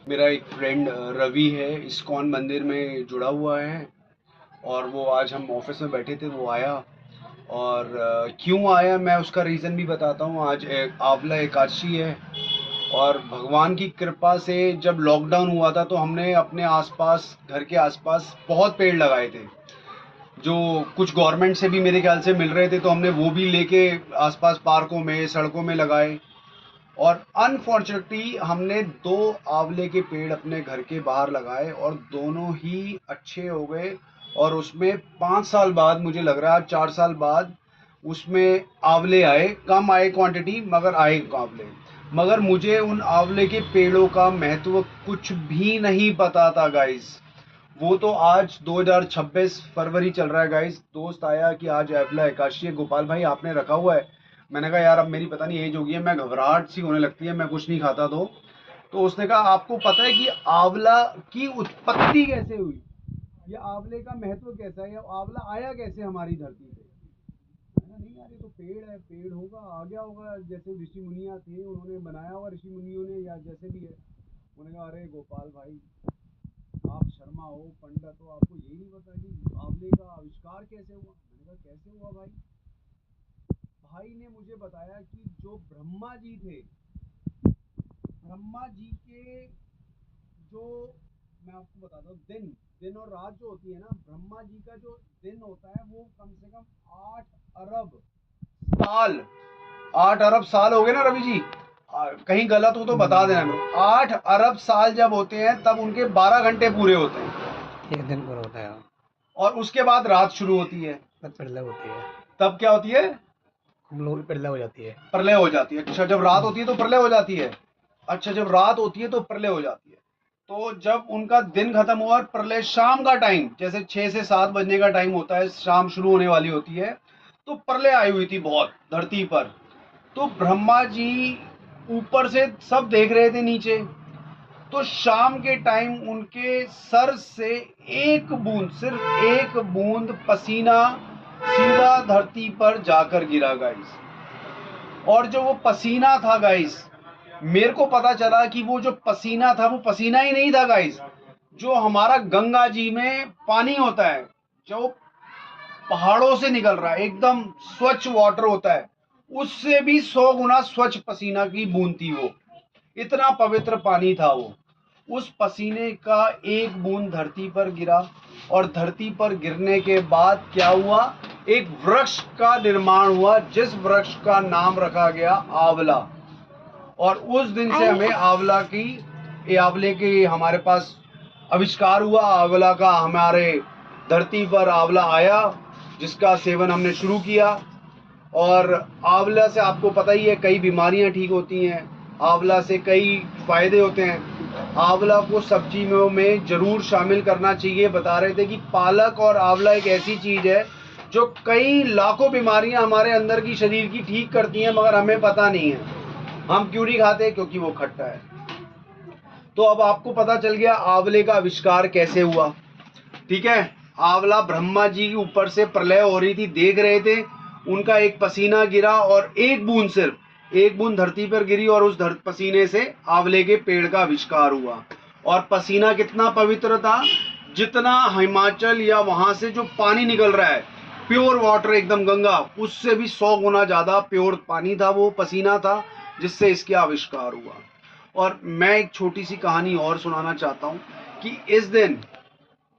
मेरा एक फ्रेंड रवि है, इस्कॉन मंदिर में जुड़ा हुआ है और वो आज हम ऑफिस में बैठे थे, वो आया और क्यों आया मैं उसका रीज़न भी बताता हूँ। आज एक आंवला एकादशी है और भगवान की कृपा से जब लॉकडाउन हुआ था तो हमने अपने आसपास, घर के आसपास बहुत पेड़ लगाए थे, जो कुछ गवर्नमेंट से भी मेरे ख्याल से मिल रहे थे, तो हमने वो भी लेके आसपास पार्कों में, सड़कों में लगाए। और अनफॉर्चुनेटली हमने 2 आंवले के पेड़ अपने घर के बाहर लगाए और दोनों ही अच्छे हो गए। और उसमें 5 साल बाद, मुझे लग रहा है 4 साल बाद, उसमें आंवले आए। कम आए क्वांटिटी, मगर आए आंवले। मगर मुझे उन आंवले के पेड़ों का महत्व कुछ भी नहीं पता था गाइस। वो तो आज 2026 फरवरी चल रहा है गाइस, दोस्त आया कि आज आंवला एकादशी है, गोपाल भाई आपने रखा हुआ है। मैंने कहा यार अब मेरी पता नहीं एज हो गई है, मैं घबराहट सी होने लगती है, मैं कुछ नहीं खाता। तो उसने कहा आपको पता है कि आंवला की उत्पत्ति कैसे हुई, ये आंवले का महत्व कैसा है, ये आंवला आया कैसे हमारी धरती पे। मैंने कहा नहीं यार, ये तो पेड़ है, पेड़ होगा आ गया होगा, जैसे ऋषि मुनिया थे उन्होंने बनाया होगा, ऋषि मुनियों ने, या जैसे भी है। उन्होंने कहा अरे गोपाल भाई, आप शर्मा हो, पंडित हो, आपको यही नहीं पता कि आंवले का आविष्कार कैसे हुआ। मैंने कहा कैसे हुआ भाई। भाई ने मुझे बताया कि जो ब्रह्मा जी थे, ब्रह्मा जी के जो, मैं आपको बताता हूँ, दिन दिन और रात जो होती है ना, ब्रह्मा जी का जो दिन होता है वो कम से कम 8 अरब साल, 8 अरब साल हो गए ना रवि जी। कहीं गलत हो तो बता देना मेरे को। 8 अरब साल जब होते हैं तब उनके 12 घंटे पूरे होते हैं, एक दिन पूरा होता है। और उसके बाद रात शुरू होती है। तब प्रलय होती है। तब क्या होती है? हम लोग भी प्रलय हो जाती है। प्रलय हो जाती है। अच्छा, जब रात होती है तो प्रलय हो जाती है। अच्छा, जब रात होती है तो प्रलय हो जाती है। तो जब उनका दिन खत्म हुआ और प्रलय शाम का टाइम, जैसे 6 से 7 बजने का टाइम होता है, शाम शुरू होने वाली होती है, तो प्रलय आई हुई थी बहुत धरती पर। तो ब्रह्मा जी ऊपर से सब देख रहे थे नीचे। तो शाम के टाइम उनके सर से एक बूंद, सिर्फ एक बूंद पसीना सीधा धरती पर जाकर गिरा गाइस। और जो वो पसीना था गाइस, मेरे को पता चला कि वो जो पसीना था वो पसीना ही नहीं था गाइस। जो हमारा गंगा जी में पानी होता है, जो पहाड़ों से निकल रहा है, एकदम स्वच्छ वाटर होता है, उससे भी 100 गुना स्वच्छ पसीना की बूंद थी वो। इतना पवित्र पानी था वो। उस पसीने का एक बूंद धरती पर गिरा, और धरती पर गिरने के बाद क्या हुआ, एक वृक्ष का निर्माण हुआ, जिस वृक्ष का नाम रखा गया आंवला। और उस दिन से हमें आंवला की, ये आंवले के हमारे पास आविष्कार हुआ। आंवला का हमारे धरती पर आंवला आया, जिसका सेवन हमने शुरू किया। और आंवला से आपको पता ही है कई बीमारियां ठीक होती हैं, आंवला से कई फायदे होते हैं। आंवला को सब्जियों में जरूर शामिल करना चाहिए। बता रहे थे कि पालक और आंवला एक ऐसी चीज है जो कई लाखों बीमारियां हमारे अंदर की, शरीर की ठीक करती हैं, मगर हमें पता नहीं है। हम क्यों नहीं खाते? क्योंकि वो खट्टा है। तो अब आपको पता चल गया आंवले का आविष्कार कैसे हुआ। ठीक है, आंवला ब्रह्मा जी के ऊपर से प्रलय हो रही थी, देख रहे थे, उनका एक पसीना गिरा और एक बूंद, सिर्फ एक बूंद धरती पर गिरी, और उस पसीने से आंवले के पेड़ का आविष्कार हुआ। और पसीना कितना पवित्र था, जितना हिमाचल या वहां से जो पानी निकल रहा है, प्योर वाटर एकदम गंगा, उससे भी 100 गुना ज्यादा प्योर पानी था, वो पसीना था जिससे इसके आविष्कार हुआ। और मैं एक छोटी सी कहानी और सुनाना चाहता हूँ कि इस दिन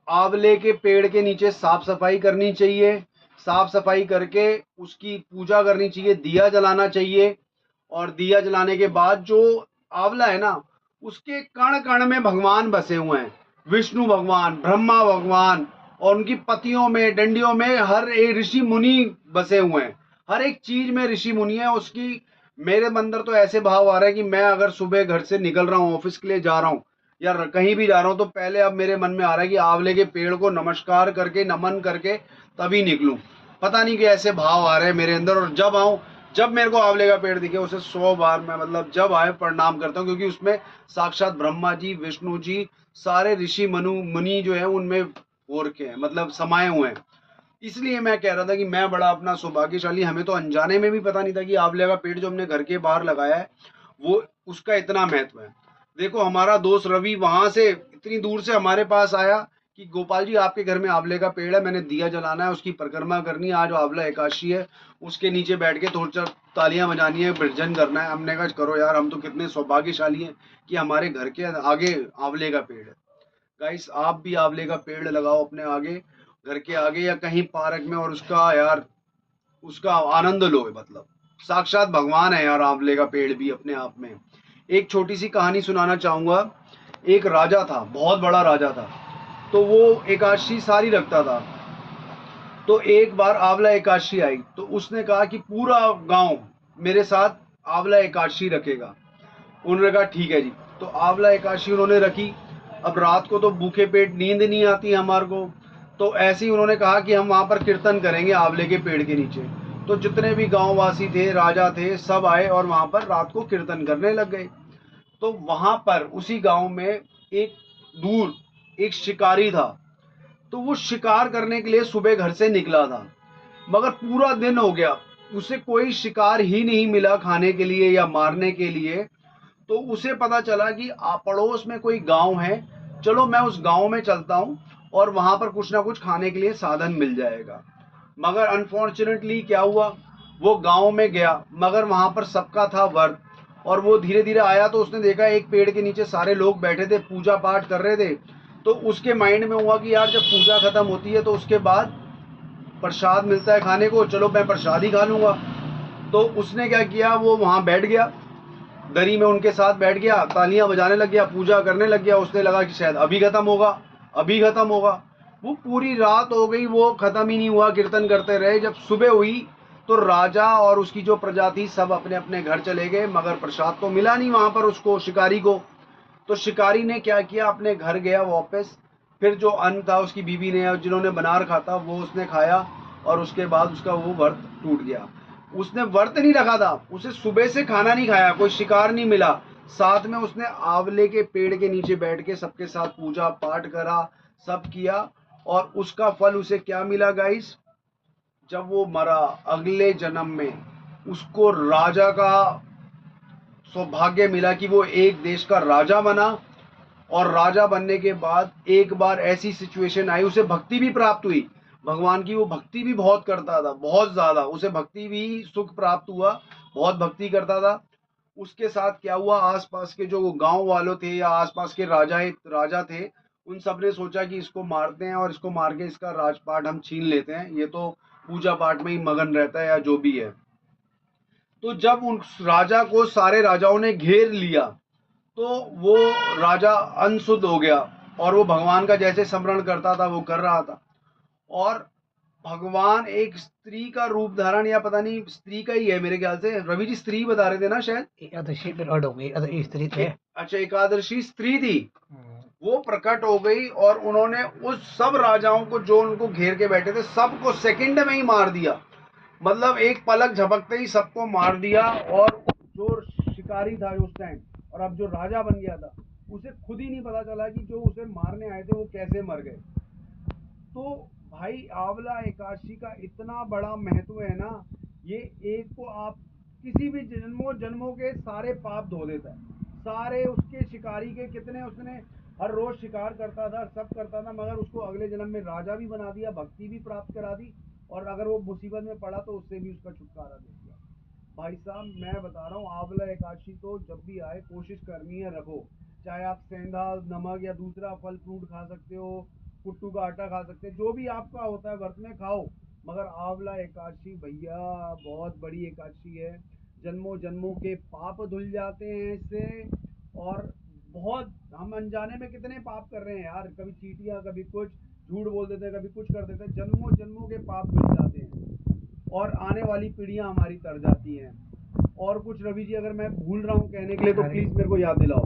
आंवले के पेड़ के नीचे साफ सफाई करनी चाहिए। साफ सफाई करके उसकी पूजा करनी चाहिए, दिया जलाना चाहिए। और दिया जलाने के बाद जो आंवला है ना, उसके कण कण में भगवान बसे हुए हैं, विष्णु भगवान, ब्रह्मा भगवान, और उनकी पत्तियों में, डंडियों में हर एक ऋषि मुनि बसे हुए हैं। हर एक चीज में ऋषि मुनि है उसकी। मेरे अंदर तो ऐसे भाव आ रहे हैं कि मैं अगर सुबह घर से निकल रहा हूँ, ऑफिस के लिए जा रहा हूँ या कहीं भी जा रहा हूँ, तो पहले अब मेरे मन में आ रहा है कि आंवले के पेड़ को नमस्कार करके, नमन करके तभी निकलूं। पता नहीं कि ऐसे भाव आ रहे हैं मेरे अंदर। और जब आऊं, जब मेरे को आंवले का पेड़ दिखे, उसे 100 बार मैं, मतलब जब आए, प्रणाम करता हूँ, क्योंकि उसमें साक्षात ब्रह्मा जी, विष्णु जी, सारे ऋषि मुनि जो है उनमें हो रखे हैं, मतलब समाये हुए हैं। इसलिए मैं कह रहा था कि मैं बड़ा अपना सौभाग्यशाली, हमें तो अनजाने में भी पता नहीं था कि आंवले का पेड़ जो हमने घर के बाहर लगाया है वो, उसका इतना महत्व है। देखो हमारा दोस्त रवि वहां से इतनी दूर से हमारे पास आया कि गोपाल जी आपके घर में आंवले का पेड़ है, मैंने दिया जलाना है, उसकी परिक्रमा करनी है, आज आंवला एकादशी है, उसके नीचे बैठ के थोड़ी चार तालियां बजानी है, भजन करना है। हमने कहा करो यार, हम तो कितने सौभाग्यशाली हैं कि हमारे घर के आगे आंवले का पेड़ है। गाइस आप भी आंवले का पेड़ लगाओ अपने आगे, घर के आगे या कहीं पार्क में, और उसका यार उसका आनंद लो। मतलब साक्षात भगवान है यार आंवले का पेड़ भी अपने आप में। एक छोटी सी कहानी सुनाना चाहूंगा। एक राजा था, बहुत बड़ा राजा था, तो वो एकादशी सारी रखता था। तो एक बार आंवला एकादशी आई तो उसने कहा कि पूरा गांव मेरे साथ आंवला एकादशी रखेगा। उन्होंने कहा ठीक है जी। तो आंवला एकादशी उन्होंने रखी। अब रात को तो भूखे पेट नींद नहीं आती हमारे को, तो ऐसे ही उन्होंने कहा कि हम वहां पर कीर्तन करेंगे आंवले के पेड़ के नीचे। तो जितने भी गांववासी थे, राजा थे, सब आए और वहां पर रात को कीर्तन करने लग गए। तो वहां पर उसी गांव में एक दूर एक शिकारी था। तो वो शिकार करने के लिए सुबह घर से निकला था, मगर पूरा दिन हो गया, उसे कोई शिकार ही नहीं मिला खाने के लिए या मारने के लिए। तो उसे पता चला कि पड़ोस में कोई गांव है, चलो मैं उस गांव में चलता हूं और वहां पर कुछ ना कुछ खाने के लिए साधन मिल जाएगा। मगर अनफॉर्चुनेटली क्या हुआ, वो गांव में गया मगर वहां पर सबका था व्रत। और वो धीरे धीरे आया तो उसने देखा एक पेड़ के नीचे सारे लोग बैठे थे, पूजा पाठ कर रहे थे। तो उसके माइंड में हुआ कि यार जब पूजा खत्म होती है तो उसके बाद प्रसाद मिलता है खाने को, चलो मैं प्रसाद ही खा लूंगा। तो उसने क्या किया, वो वहां बैठ गया, दरी में उनके साथ बैठ गया, तालियां बजाने लग गया, पूजा करने लग गया। उसने लगा कि शायद अभी खत्म होगा, अभी खत्म होगा। वो पूरी रात हो गई, वो खत्म ही नहीं हुआ, कीर्तन करते रहे। जब सुबह हुई तो राजा और उसकी जो प्रजा थी सब अपने अपने घर चले गए, मगर प्रसाद तो मिला नहीं वहां पर उसको, शिकारी को। तो शिकारी ने क्या किया, अपने घर गया वापस। फिर जो अन्न था उसकी बीवी ने और जिन्होंने बना रखा था वो उसने खाया, और उसके बाद उसका वो व्रत टूट गया। उसने व्रत नहीं रखा था, उसे सुबह से खाना नहीं खाया, कोई शिकार नहीं मिला, साथ में उसने आंवले के पेड़ के नीचे बैठ के सबके साथ पूजा पाठ करा, सब किया। और उसका फल उसे क्या मिला गाइस, जब वो मरा अगले जन्म में उसको राजा का सौभाग्य मिला कि वो एक देश का राजा बना। और राजा बनने के बाद एक बार ऐसी सिचुएशन आई, उसे भक्ति भी प्राप्त हुई भगवान की। वो भक्ति भी बहुत करता था, बहुत ज्यादा उसे भक्ति भी सुख प्राप्त हुआ, बहुत भक्ति करता था। उसके साथ क्या हुआ, आसपास के जो गांव वालों थे या आसपास के राजा थे, उन सब ने सोचा कि इसको मारते हैं और इसको मार के इसका राजपाट हम छीन लेते हैं, ये तो पूजा पाठ में ही मगन रहता है या जो भी है। तो जब उन राजा को सारे राजाओं ने घेर लिया तो वो राजा अनशुद्ध हो गया, और वो भगवान का जैसे स्मरण करता था वो कर रहा था। और भगवान एक स्त्री का रूप धारण, या पता नहीं स्त्री का ही है मेरे ख्याल से, रवि जी स्त्री बता रहे थे ना शायद। एकादशी पे लौट हो गई, स्त्री थे। अच्छा एकादशी स्त्री थी, वो प्रकट हो गई और उन्होंने उस सब राजाओं को जो उनको घेर के बैठे थे सबको सेकंड में ही मार दिया। मतलब एक पलक झपकते ही सबको मार दिया। और जो शिकारी था उस टाइम और अब जो राजा बन गया था, उसे खुद ही नहीं पता चला कि जो उसे मारने आए थे वो कैसे मर गए। तो भाई आंवला एकादशी का इतना बड़ा महत्व है ना, ये एक को आप किसी भी जन्मों जन्मों के सारे पाप धो देता है। सारे उसके शिकारी के कितने, उसने हर रोज शिकार करता था, सब करता था, मगर उसको अगले जन्म में राजा भी बना दिया, भक्ति भी प्राप्त करा दी, और अगर वो मुसीबत में पड़ा तो उससे भी उसका छुटकारा दे दिया। भाई साहब मैं बता रहा हूँ, आंवला एकादशी तो जब भी आए कोशिश करनी है, रखो। चाहे आप सेंधा नमक या दूसरा फल फ्रूट खा सकते हो, कुट्टू का आटा खा सकते हैं, जो भी आपका होता है व्रत में खाओ, मगर आंवला एकादशी भैया बहुत बड़ी एकादशी है। जन्मों जन्मों के पाप धुल जाते हैं इससे। और बहुत हम अनजाने में कितने पाप कर रहे हैं यार, कभी चीटियां, कभी कुछ झूठ बोल देते हैं, कभी कुछ कर देते हैं, जन्मों जन्मों के पाप धुल जाते हैं और आने वाली पीढ़ियां हमारी तर जाती हैं। और कुछ रवि जी अगर मैं भूल रहा हूँ कहने के लिए तो प्लीज मेरे को याद दिलाओ।